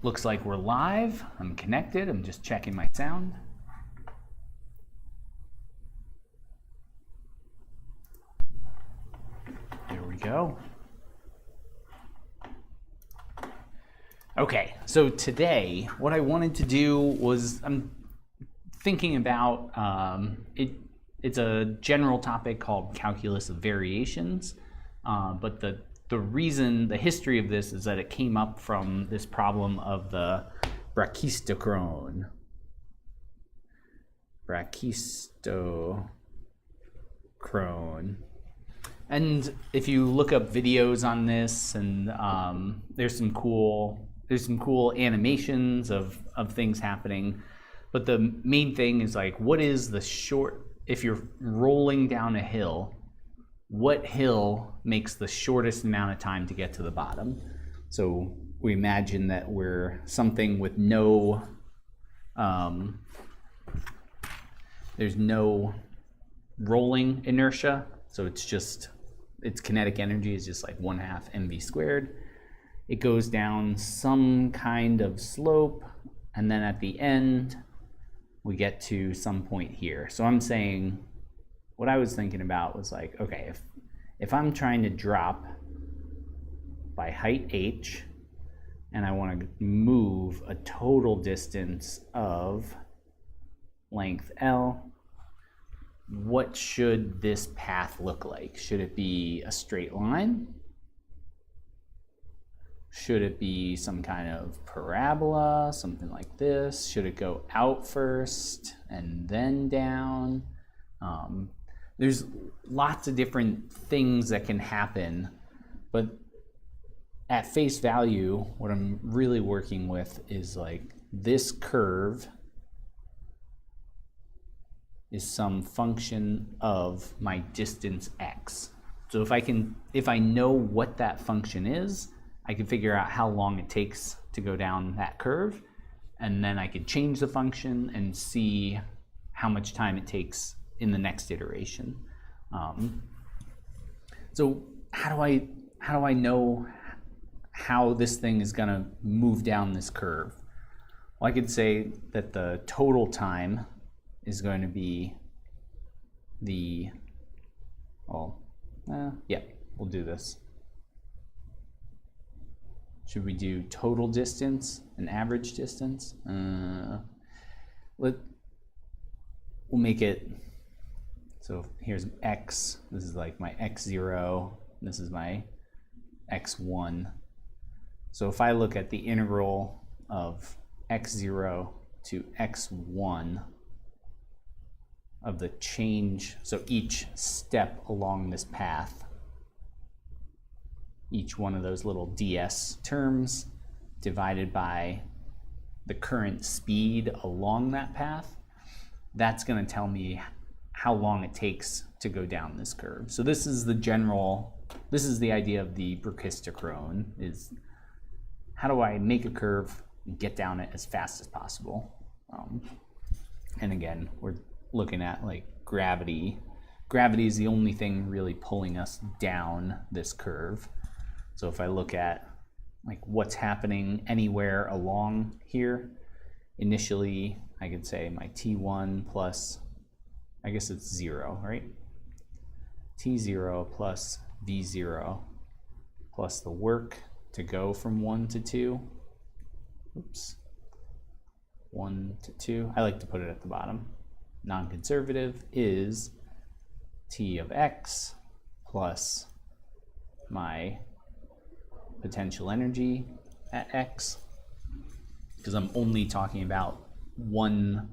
Looks like we're live. I'm connected. I'm just checking my sound. There we go. Okay, so today what I wanted to do was I'm thinking about it's a general topic called calculus of variations, but the history of this is that it came up from this problem of the brachistochrone. And if you look up videos on this, and there's some cool animations of things happening, but the main thing is like, what is the if you're rolling down a hill, what hill makes the shortest amount of time to get to the bottom? So we imagine that we're something with no, there's no rolling inertia. So its kinetic energy is just like 1/2 mv squared. It goes down some kind of slope, and then at the end, we get to some point here. So I'm saying, what I was thinking about was like, okay, if I'm trying to drop by height h, and I want to move a total distance of length L, what should this path look like? Should it be a straight line? Should it be some kind of parabola, something like this? Should it go out first and then down? There's lots of different things that can happen, but at face value, what I'm really working with is like this curve is some function of my distance x. So if I know what that function is, I can figure out how long it takes to go down that curve, and then I could change the function and see how much time it takes in the next iteration. So how do I know how this thing is going to move down this curve? Well, I could say that the total time is going to be we'll do this. Should we do total distance and average distance? We'll make it, so here's x, this is like my x0, this is my x1. So if I look at the integral of x0 to x1 of the change, so each step along this path, each one of those little ds terms divided by the current speed along that path, that's going to tell me how long it takes to go down this curve. So this is the idea of the brachistochrone, is how do I make a curve and get down it as fast as possible? And again, we're looking at like gravity. Gravity is the only thing really pulling us down this curve. So if I look at like what's happening anywhere along here, initially I could say my T1 plus, I guess it's 0, right? T0 plus V0 plus the work to go from 1 to 2. Oops. 1 to 2. I like to put it at the bottom. Non-conservative is T of x plus my potential energy at x, because I'm only talking about one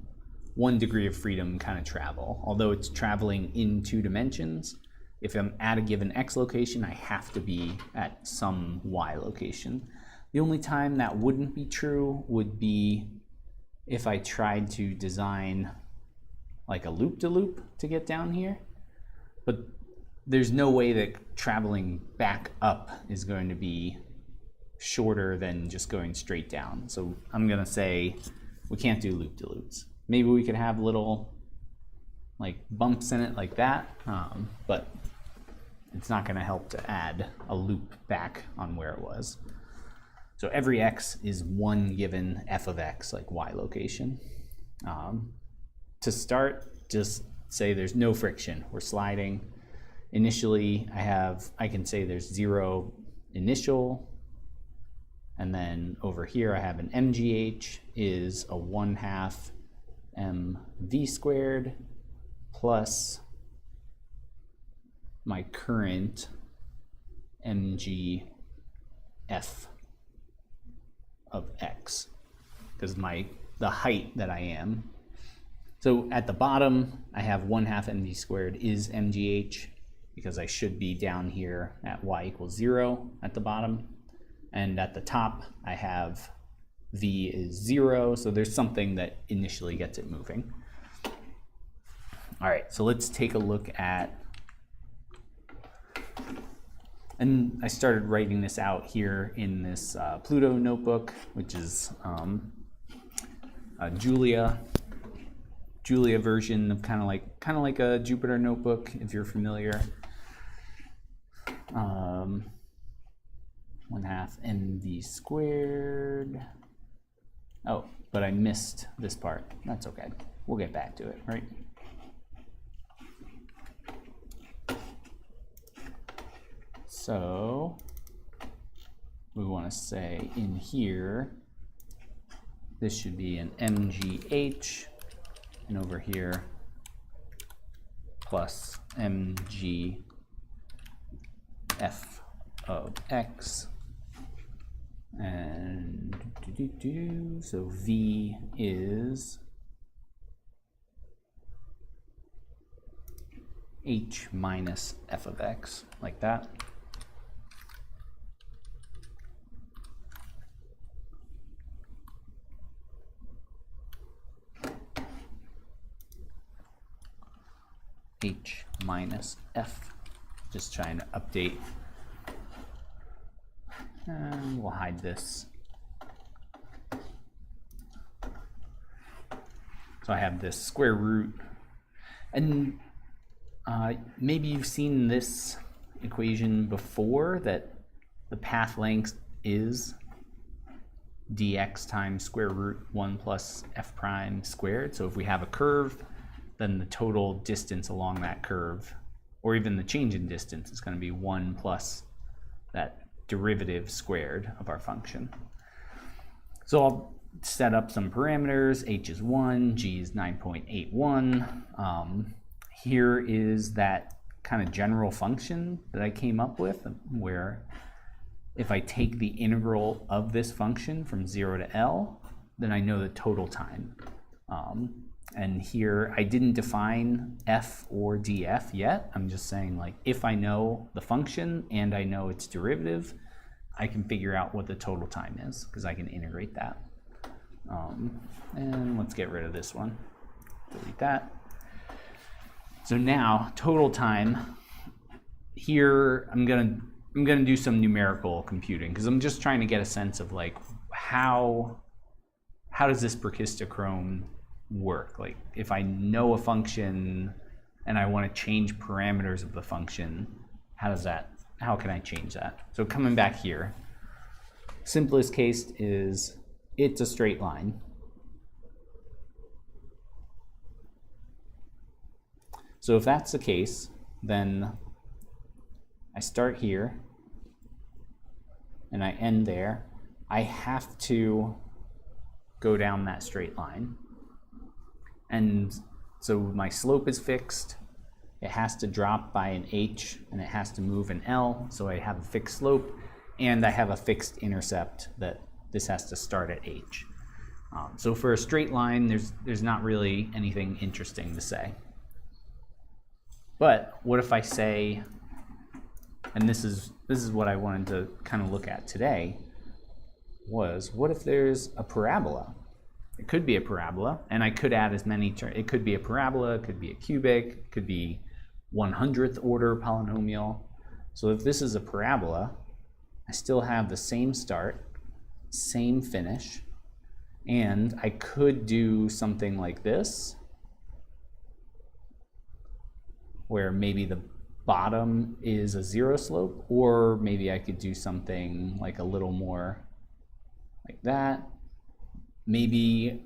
degree of freedom kind of travel. Although it's traveling in 2 dimensions, if I'm at a given x location, I have to be at some y location. The only time that wouldn't be true would be if I tried to design like a loop-de-loop to get down here, but there's no way that traveling back up is going to be shorter than just going straight down. So I'm going to say we can't do loop-de-loops. Maybe we could have little like bumps in it like that, but it's not going to help to add a loop back on where it was. So every x is one given f of x, like y location. To start, just say there's no friction. We're sliding. Initially, I can say there's 0 initial, and then over here I have an mgh is a 1/2 mv squared plus my current mgf of x, because the height that I am. So at the bottom, I have 1/2 mv squared is mgh, because I should be down here at y equals 0 at the bottom. And at the top, I have v is 0, so there's something that initially gets it moving. All right, so let's take a look at, and I started writing this out here in this Pluto notebook, which is a Julia version of kind of like a Jupyter notebook, if you're familiar. 1/2 mv squared. Oh, but I missed this part. That's okay. We'll get back to it, right? So we want to say in here, this should be an mgh, and over here plus mgf of x, and so v is h minus f of x, like that. H minus f, just trying to update, and we'll hide this. So I have this square root, and maybe you've seen this equation before, that the path length is dx times square root 1 plus f prime squared. So if we have a curve, then the total distance along that curve, or even the change in distance, is going to be 1 plus that derivative squared of our function. So I'll set up some parameters. H is 1, G is 9.81. Here is that kind of general function that I came up with, where if I take the integral of this function from 0 to L, then I know the total time. And here I didn't define f or df yet. I'm just saying, like, if I know the function and I know its derivative, I can figure out what the total time is, because I can integrate that. And let's get rid of this one. Delete that. So now total time. Here I'm gonna do some numerical computing, because I'm just trying to get a sense of, like, how does this brachistochrome work? Like, if I know a function and I want to change parameters of the function, how can I change that? So coming back here, simplest case is it's a straight line. So if that's the case, then I start here and I end there. I have to go down that straight line. And so my slope is fixed. It has to drop by an h, and it has to move an L, so I have a fixed slope, and I have a fixed intercept that this has to start at h. So for a straight line, there's not really anything interesting to say. But what if I say, and this is what I wanted to kind of look at today, was what if there's a parabola? It could be a parabola, and I could add as many terms. It could be a parabola, it could be a cubic, it could be 100th order polynomial. So if this is a parabola, I still have the same start, same finish, and I could do something like this, where maybe the bottom is a 0 slope, or maybe I could do something like a little more like that. Maybe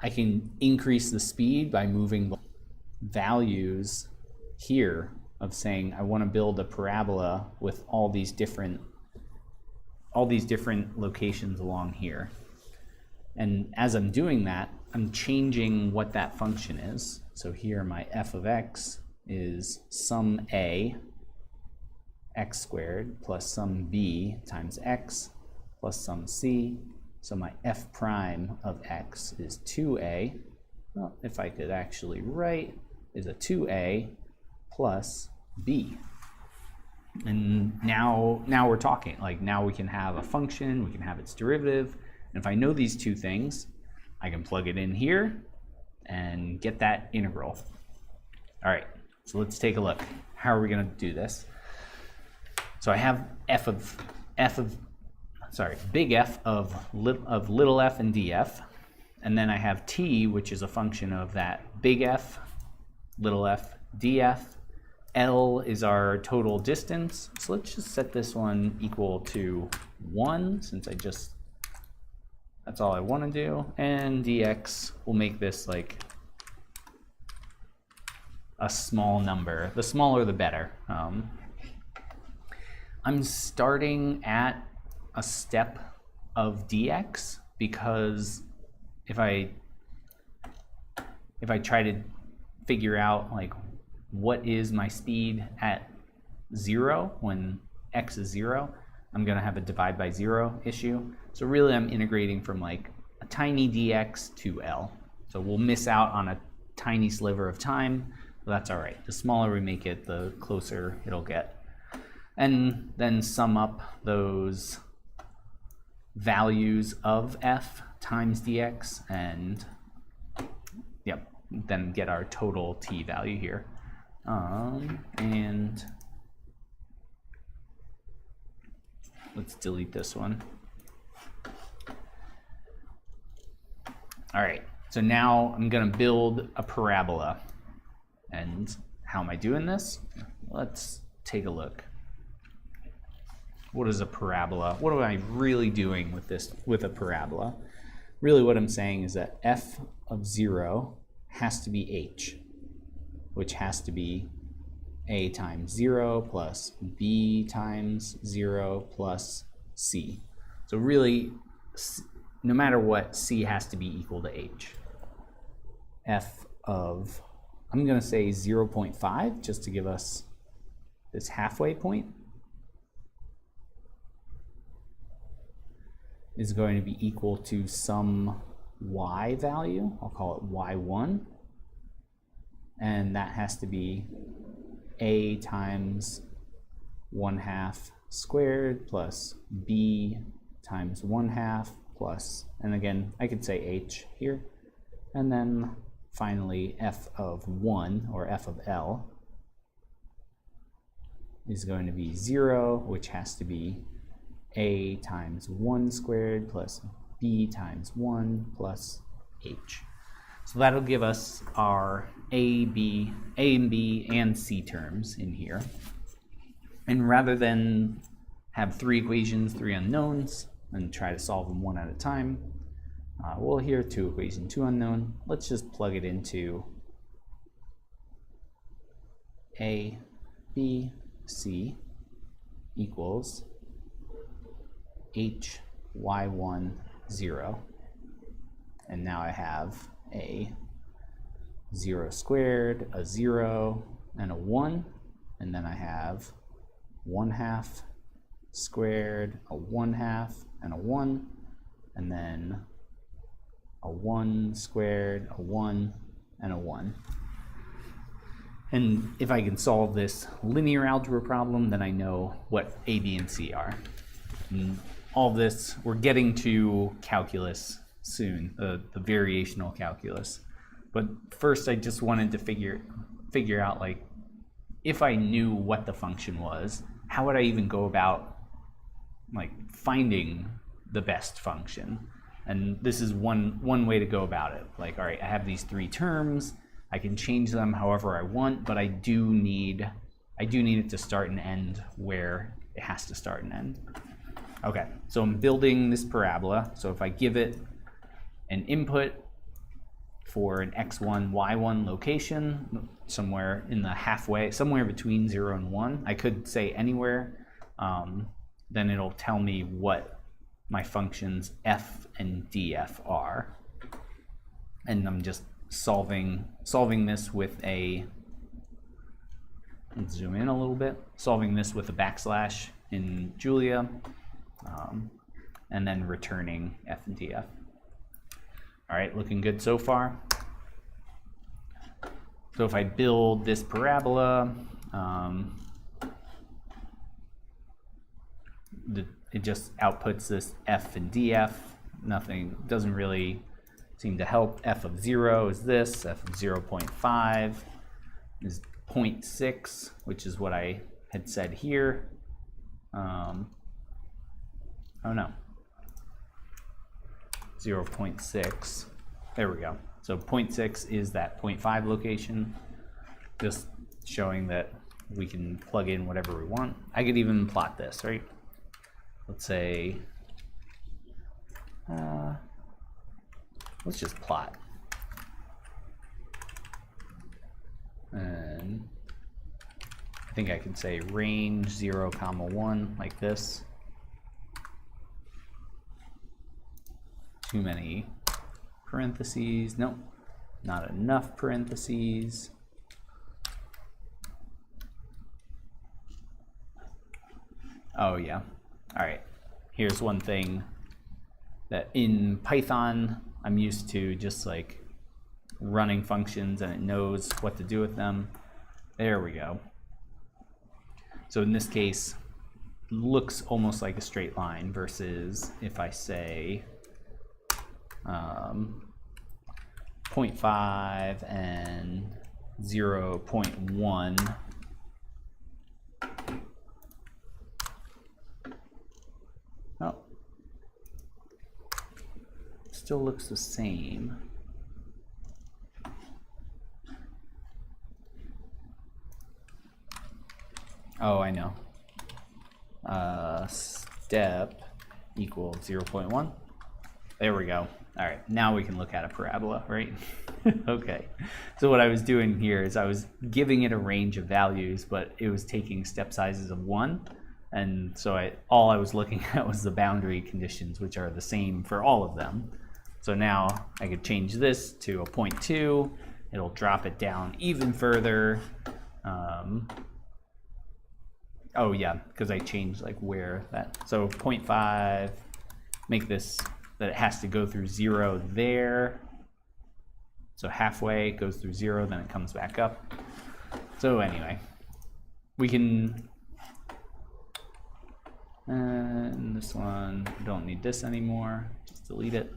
I can increase the speed by moving values here of saying I want to build a parabola with all these different locations along here. And as I'm doing that, I'm changing what that function is. So here my f of x is sum a x squared plus sum b times x plus sum c. So my f prime of x is 2a. Well, if I could actually write, is a 2a plus b. And now we're talking. Like, now we can have a function, we can have its derivative. And if I know these two things, I can plug it in here and get that integral. All right, so let's take a look. How are we going to do this? So I have big F of little f and df, and then I have t, which is a function of that big F, little f, df. L is our total distance, so let's just set this one equal to 1, since that's all I want to do, and dx will make this like a small number. The smaller the better. I'm starting at a step of dx because if I try to figure out like what is my speed at 0 when x is 0, I'm going to have a divide by 0 issue. So really I'm integrating from like a tiny dx to L. So we'll miss out on a tiny sliver of time, but that's all right. The smaller we make it, the closer it'll get. And then sum up those values of f times dx and then get our total t value here. And let's delete this one. All right, so now I'm going to build a parabola. And how am I doing this? Let's take a look. What is a parabola? What am I really doing with a parabola? Really what I'm saying is that f of 0 has to be h, which has to be a times 0 plus b times 0 plus c. So really, no matter what, c has to be equal to h. F of, I'm going to say 0.5 just to give us this halfway point, is going to be equal to some y value. I'll call it y1. And that has to be a times 1/2 squared plus b times 1/2 plus, and again, I could say h here. And then finally, f of 1, or f of L, is going to be 0, which has to be a times 1 squared plus b times 1 plus h. So that'll give us our A and B and C terms in here. And rather than have 3 equations, 3 unknowns, and try to solve them one at a time, well, here 2 equation, 2 unknown. Let's just plug it into A, B, C equals h, y1, 0. And now I have a 0 squared, a 0, and a 1. And then I have 1/2 squared, a 1/2, and a 1. And then a 1 squared, a 1, and a 1. And if I can solve this linear algebra problem, then I know what A, B, and C are. And all of this, we're getting to calculus soon, the variational calculus. But first I just wanted to figure out, like, if I knew what the function was, how would I even go about like finding the best function? And this is one way to go about it. Like, all right, I have these 3 terms, I can change them however I want, but I do need it to start and end where it has to start and end. Okay, so I'm building this parabola. So if I give it an input for an x1, y1 location, somewhere in the halfway, somewhere between 0 and 1, I could say anywhere, then it'll tell me what my functions f and df are. And I'm just solving this with a, let's zoom in a little bit, solving this with a backslash in Julia, and then returning f and df. All right, looking good so far. So if I build this parabola, it just outputs this f and df. Nothing, doesn't really seem to help. F of 0 is this, f of 0.5 is 0.6, which is what I had said here. Oh no, 0.6, there we go. So 0.6 is that 0.5 location, just showing that we can plug in whatever we want. I could even plot this, right? Let's say, let's just plot. And I think I can say range 0, 1 like this. Too many parentheses. Nope, not enough parentheses. Oh yeah. All right. Here's one thing that in Python I'm used to, just like running functions and it knows what to do with them. There we go. So in this case, looks almost like a straight line, versus if I say 0.5 and 0.1. Oh, still looks the same. Oh, I know. Step equals 0.1. There we go. All right, now we can look at a parabola, right? Okay, so what I was doing here is I was giving it a range of values, but it was taking step sizes of 1. And so all I was looking at was the boundary conditions, which are the same for all of them. So now I could change this to a 0.2. It'll drop it down even further. Oh yeah, because I changed like where that. So 0.5, make this that it has to go through 0 there. So halfway it goes through 0, then it comes back up. So anyway, we can, and this one, don't need this anymore, just delete it.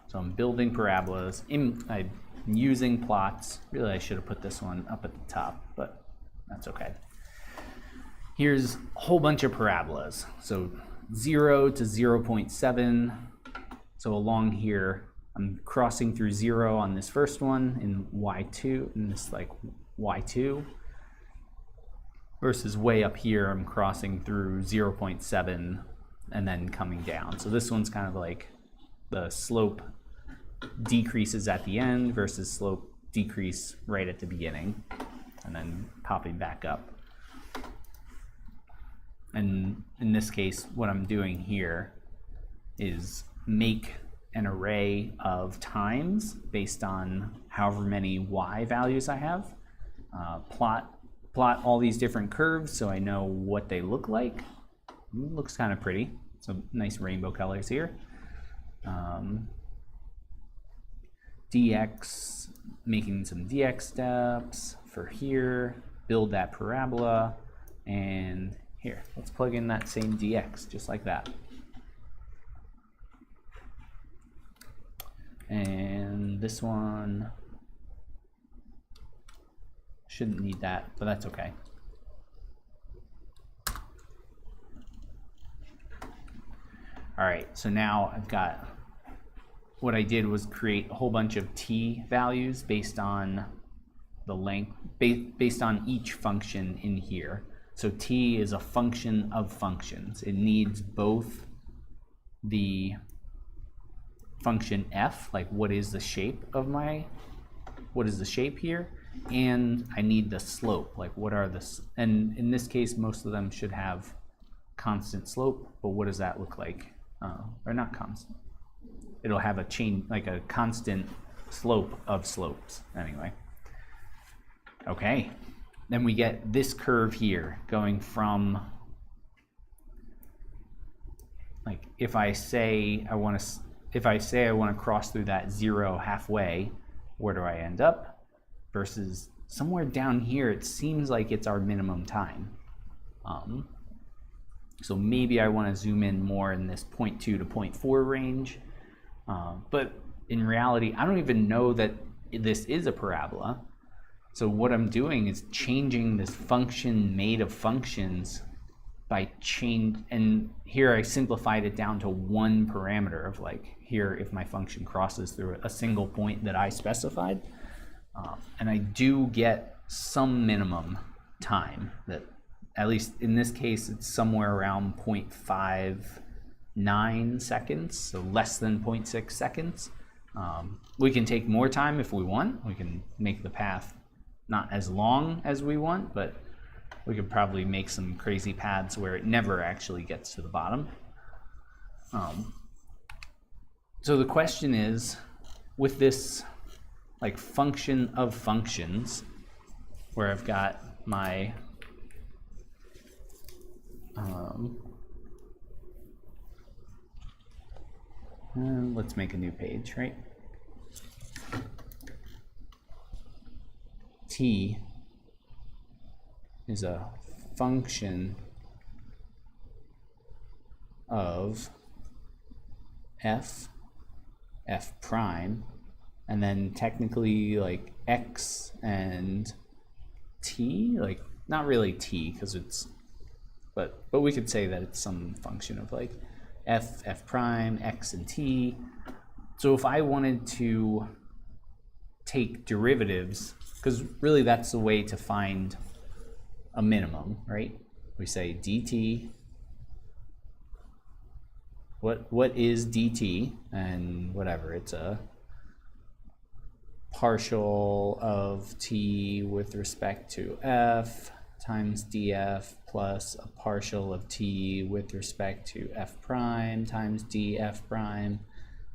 So I'm building parabolas, I'm using plots. Really, I should have put this one up at the top, but that's okay. Here's a whole bunch of parabolas. So 0 to 0.7. So along here, I'm crossing through 0 on this first one in y2, in this like y2, versus way up here, I'm crossing through 0.7 and then coming down. So this one's kind of like the slope decreases at the end versus slope decrease right at the beginning, and then popping back up. And in this case, what I'm doing here is make an array of times based on however many y values I have. Plot all these different curves so I know what they look like. Looks kind of pretty. So nice rainbow colors here. dx, making some dx steps for here, build that parabola, and here, let's plug in that same dx, just like that. And this one shouldn't need that, but that's okay. All right, so now I've got, what I did was create a whole bunch of t values based on the length based on each function in here. So t is a function of functions. It needs both the function f, like what is the shape here, and I need the slope, like what are the, and in this case most of them should have constant slope, but what does that look like? Or not constant. It'll have a chain, like a constant slope of slopes anyway. Okay, then we get this curve here going from, like if I say I want to cross through that 0 halfway, where do I end up? Versus somewhere down here, it seems like it's our minimum time. So maybe I want to zoom in more in this 0.2 to 0.4 range. But in reality, I don't even know that this is a parabola. So what I'm doing is changing this function made of functions by and here I simplified it down to one parameter of like, here if my function crosses through a single point that I specified, and I do get some minimum time that, at least in this case, it's somewhere around 0.59 seconds, so less than 0.6 seconds. We can take more time if we want. We can make the path not as long as we want, but we could probably make some crazy paths where it never actually gets to the bottom. So the question is, with this like function of functions, where I've got my let's make a new page, right? T is a function of f prime, and then technically like x and t, like not really t because it's, but we could say that it's some function of like f prime, x and t. So if I wanted to take derivatives, because really that's the way to find a minimum, right? We say dt, what is dt, and whatever, it's a partial of t with respect to f times df plus a partial of t with respect to f prime times df prime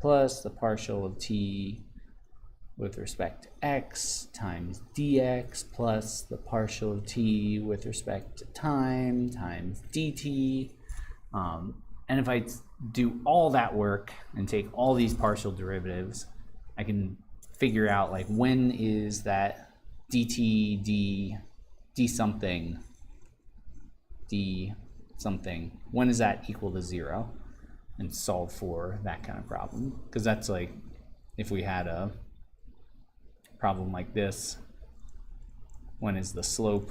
plus the partial of t with respect to x times dx plus the partial of t with respect to time times dt. And if I do all that work and take all these partial derivatives, I can figure out like when is that dt d something, when is that equal to 0, and solve for that kind of problem. Because that's like, if we had a problem like this, when is the slope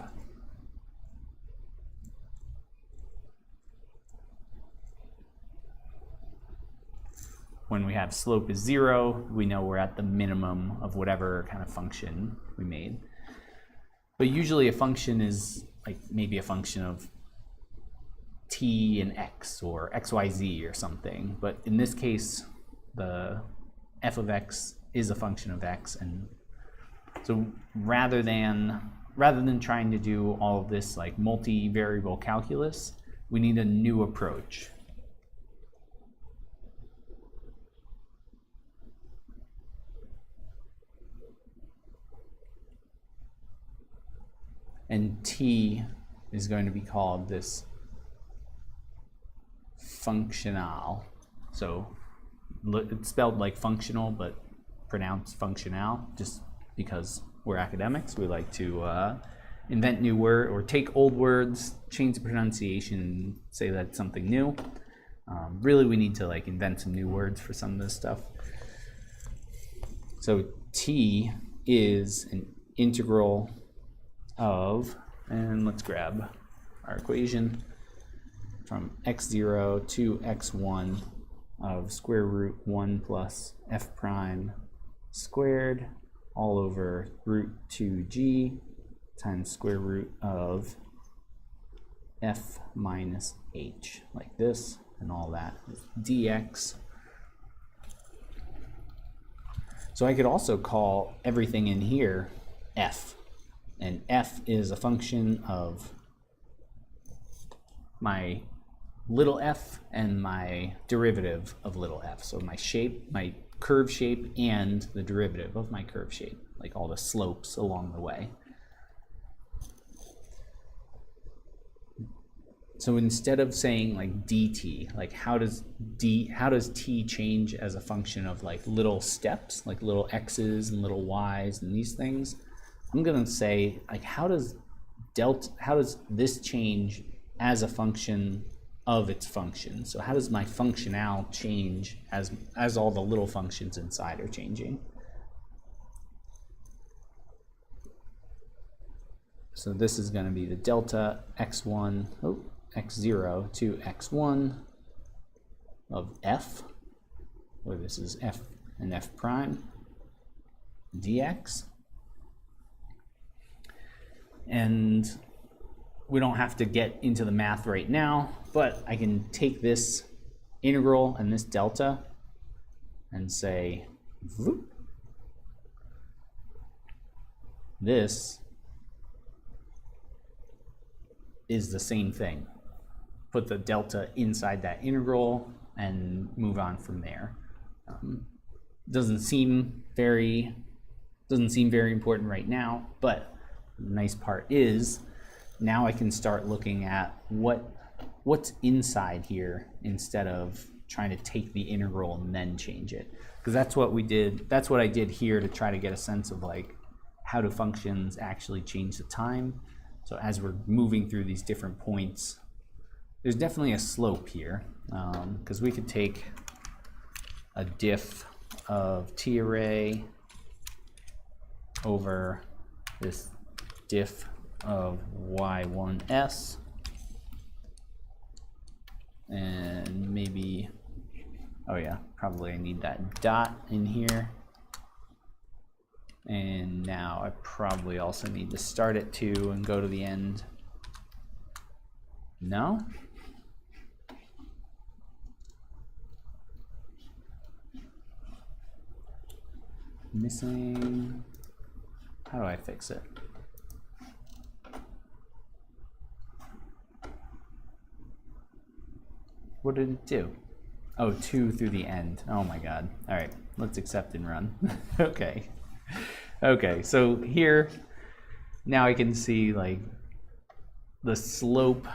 when we have slope is 0, we know we're at the minimum of whatever kind of function we made. But usually a function is like maybe a function of t and x or xyz or something. But in this case, the f of x is a function of x, and so rather than trying to do all of this like multivariable calculus, we need a new approach. And t is going to be called this functional. So it's spelled like functional, but pronounced functional, just because we're academics. We like to invent new words or take old words, change the pronunciation, and say that it's something new. Really, we need to like invent some new words for some of this stuff. So t is an integral of, and let's grab our equation, from x0 to x1 of square root 1 plus f prime squared all over root 2g times square root of f minus h, like this, and all that dx. So I could also call everything in here f, and f is a function of my little f and my derivative of little f. So my shape, my curve shape, and the derivative of my curve shape, like all the slopes along the way. So instead of saying like dt, like how does t change as a function of like little steps, like little x's and little y's and these things, I'm gonna say like how does this change as a function of its function? So how does my functionale change as all the little functions inside are changing? So this is going to be the delta x1, x0 to x1 of f, where this is f and f prime, dx. And we don't have to get into the math right now, but I can take this integral and this delta and say, whoop, this is the same thing. Put the delta inside that integral and move on from there. Doesn't seem very important right now, but the nice part is now I can start looking at what's inside here instead of trying to take the integral and then change it. Because that's what we did. That's what I did here to try to get a sense of like how do functions actually change the time. So as we're moving through these different points, there's definitely a slope here, because we could take a diff of t array over this diff of y1s, and maybe, oh yeah, probably I need that dot in here. And now I probably also need to start at 2 and go to the end. No? Missing. How do I fix it? What did it do? Oh, 2 through the end. Oh my god. All right, let's accept and run. Okay. Okay, so here, now I can see like the slope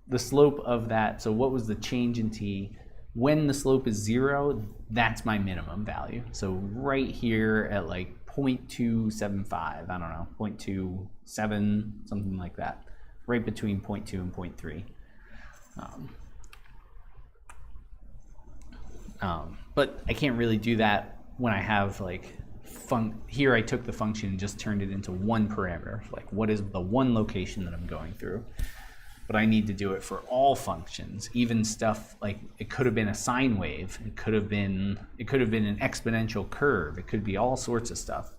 of that. So what was the change in t? When the slope is 0, that's my minimum value. So right here at like 0.275, I don't know, 0.27, something like that. Right between 0.2 and 0.3. But I can't really do that when I have like here I took the function and just turned it into one parameter, like what is the one location that I'm going through. But I need to do it for all functions, even stuff like it could have been a sine wave, it could have been an exponential curve, it could be all sorts of stuff.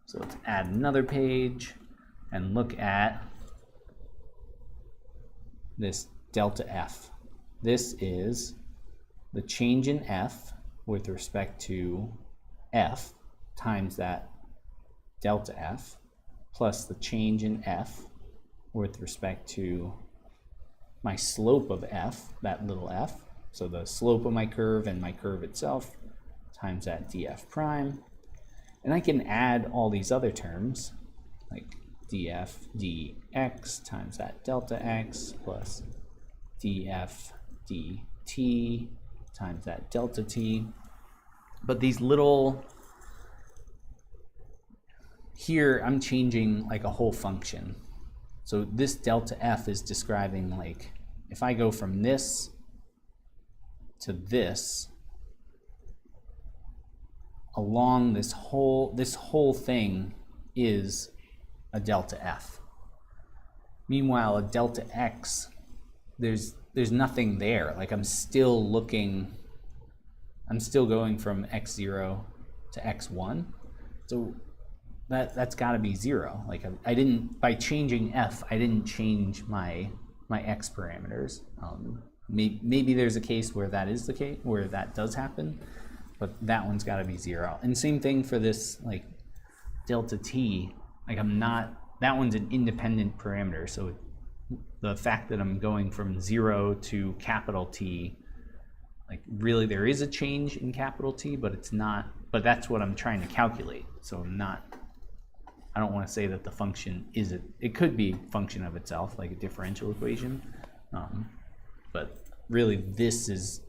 So let's add another page and look at this delta f. This is the change in f with respect to f times that delta f plus the change in f with respect to my slope of f, that little f, so the slope of my curve and my curve itself, times that df prime. And I can add all these other terms, like df dx times that delta x plus df dt times that delta t. But these little, here I'm changing like a whole function. So this delta f is describing like if I go from this to this along this whole thing is a delta f. Meanwhile, a delta x, there's nothing there. Like I'm still looking I'm still going from x0 to x1. So that's got to be 0. Like I didn't, by changing f, I didn't change my x parameters. Maybe there's a case where that is the case, where that does happen, but that one's got to be 0. And same thing for this, like delta t, like that one's an independent parameter. So the fact that I'm going from 0 to capital T, like really there is a change in capital T, but it's not, but that's what I'm trying to calculate. So I don't want to say that the function is it could be a function of itself, like a differential equation, but really these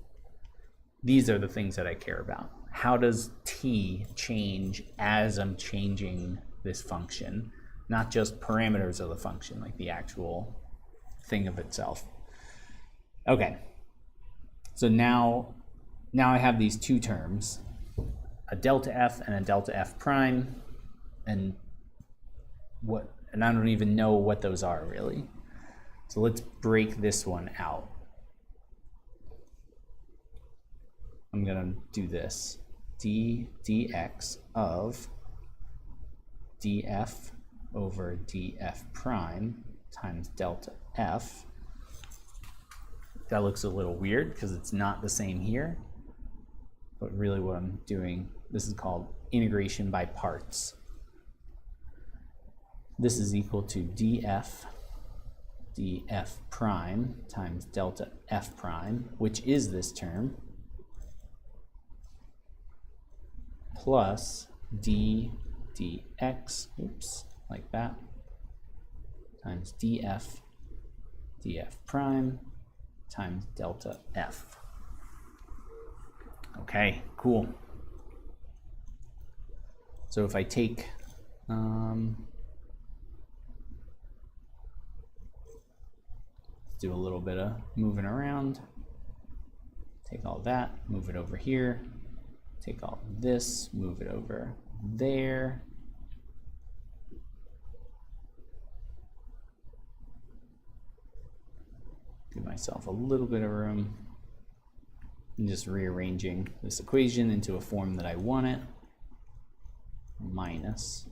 are the things that I care about. How does t change as I'm changing this function, not just parameters of the function, like the actual thing of itself. Okay, so now I have these two terms, a delta f and a delta f prime, and I don't even know what those are really. So let's break this one out. I'm gonna do this. dx of df over df prime times delta f. That looks a little weird because it's not the same here. But really what I'm doing, this is called integration by parts. This is equal to df prime times delta f prime, which is this term, plus dx, oops, like that, times df prime times delta f. Okay, cool. So if I take do a little bit of moving around, take all that, move it over here, take all this, move it over there, give myself a little bit of room, and just rearranging this equation into a form that I want it, minus,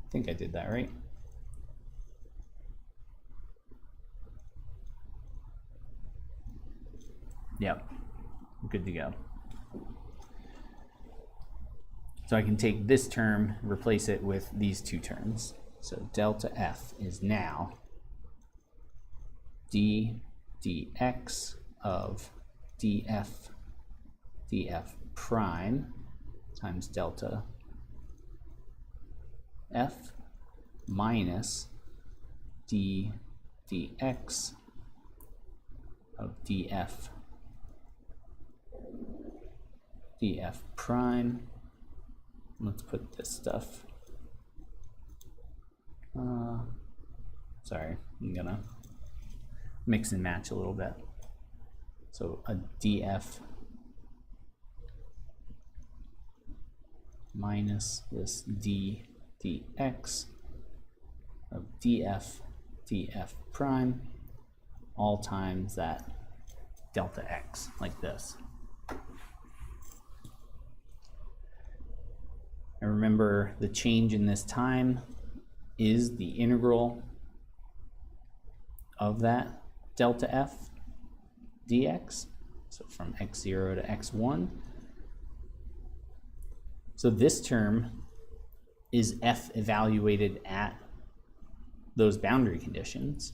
I think I did that right. Yep, good to go. So I can take this term, replace it with these two terms. So delta f is now dx of df prime times delta f minus dx of df prime. Let's put this stuff, sorry, I'm gonna mix and match a little bit. So a df minus this dx of df prime, all times that delta x, like this. And remember, the change in this time is the integral of that delta f dx, so from x0 to x1. So this term is f evaluated at those boundary conditions.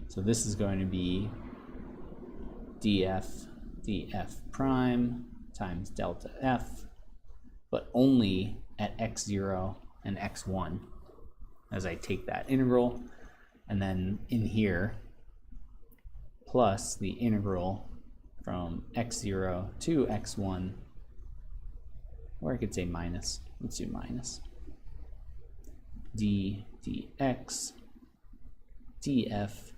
So this is going to be df prime times delta f, but only at x0 and x1 as I take that integral, and then in here plus the integral from x0 to x1, or I could say minus, let's do minus, dx df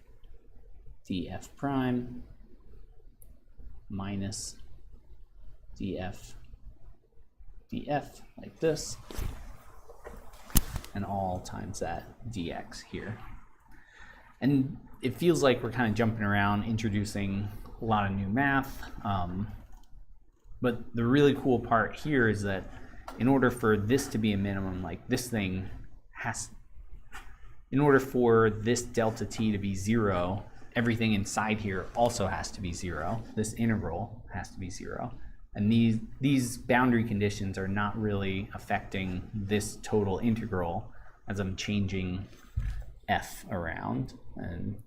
prime minus df like this, and all times that dx here. And it feels like we're kind of jumping around, introducing a lot of new math. But the really cool part here is that in order for this to be a minimum, like this thing has, in order for this delta t to be 0, everything inside here also has to be 0. This integral has to be 0. And these boundary conditions are not really affecting this total integral as I'm changing f around. And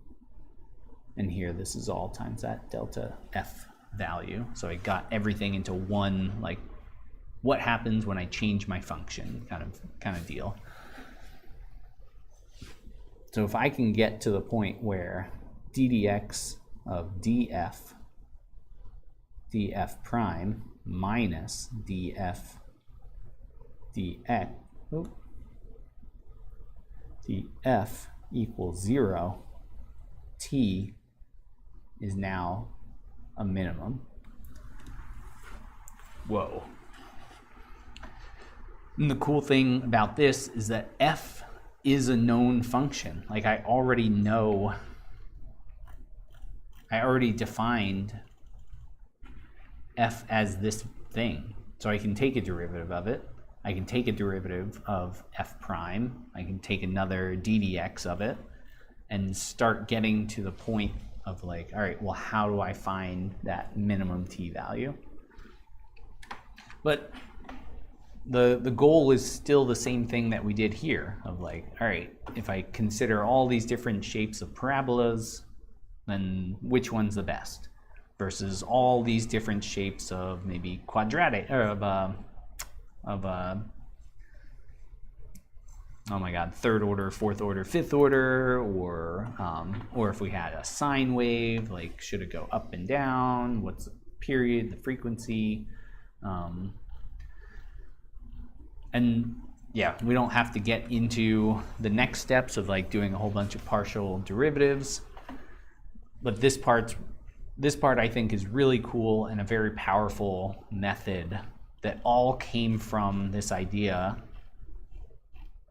here this is all times that delta f value. So I got everything into one, like what happens when I change my function kind of deal. So if I can get to the point where ddx of df prime minus df df equals 0, t is now a minimum. Whoa. And the cool thing about this is that f is a known function. Like I already know, I already defined f as this thing. So I can take a derivative of it. I can take a derivative of f prime. I can take another ddx of it and start getting to the point of like, all right, well, how do I find that minimum t value? But the goal is still the same thing that we did here of like, all right, if I consider all these different shapes of parabolas, then which one's the best? Versus all these different shapes of maybe quadratic, or oh my god, third order, fourth order, fifth order, or if we had a sine wave, like should it go up and down? What's the period, the frequency? And yeah, we don't have to get into the next steps of like doing a whole bunch of partial derivatives, but this part I think is really cool and a very powerful method that all came from this idea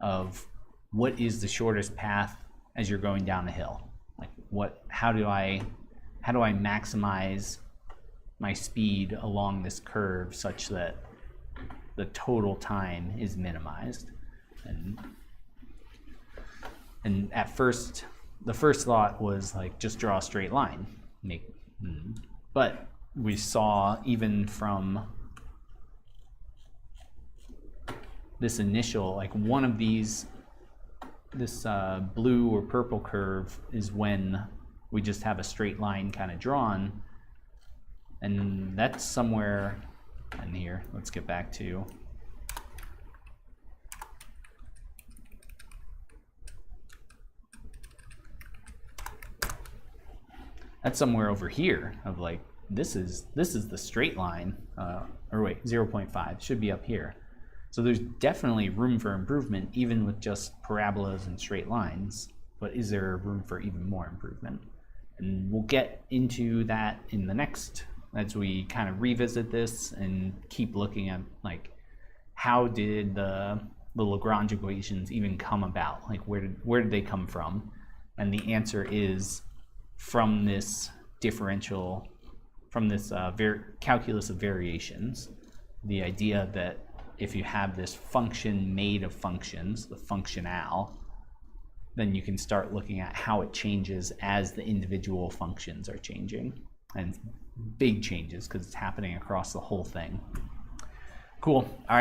of what is the shortest path as you're going down a hill. Like how do I maximize my speed along this curve such that the total time is minimized? And at first, the first thought was like just draw a straight line. But we saw even from this initial, like one of these, this blue or purple curve is when we just have a straight line kind of drawn, and that's somewhere in here. Let's get back to that's somewhere over here of like this is the straight line, or wait, 0.5 should be up here. So there's definitely room for improvement even with just parabolas and straight lines, but is there room for even more improvement? And we'll get into that in the next, as we kind of revisit this and keep looking at like how did the Lagrange equations even come about? Like where did they come from? And the answer is from this differential, from this calculus of variations, the idea that if you have this function made of functions, the functional, then you can start looking at how it changes as the individual functions are changing. And big changes because it's happening across the whole thing. Cool. All right.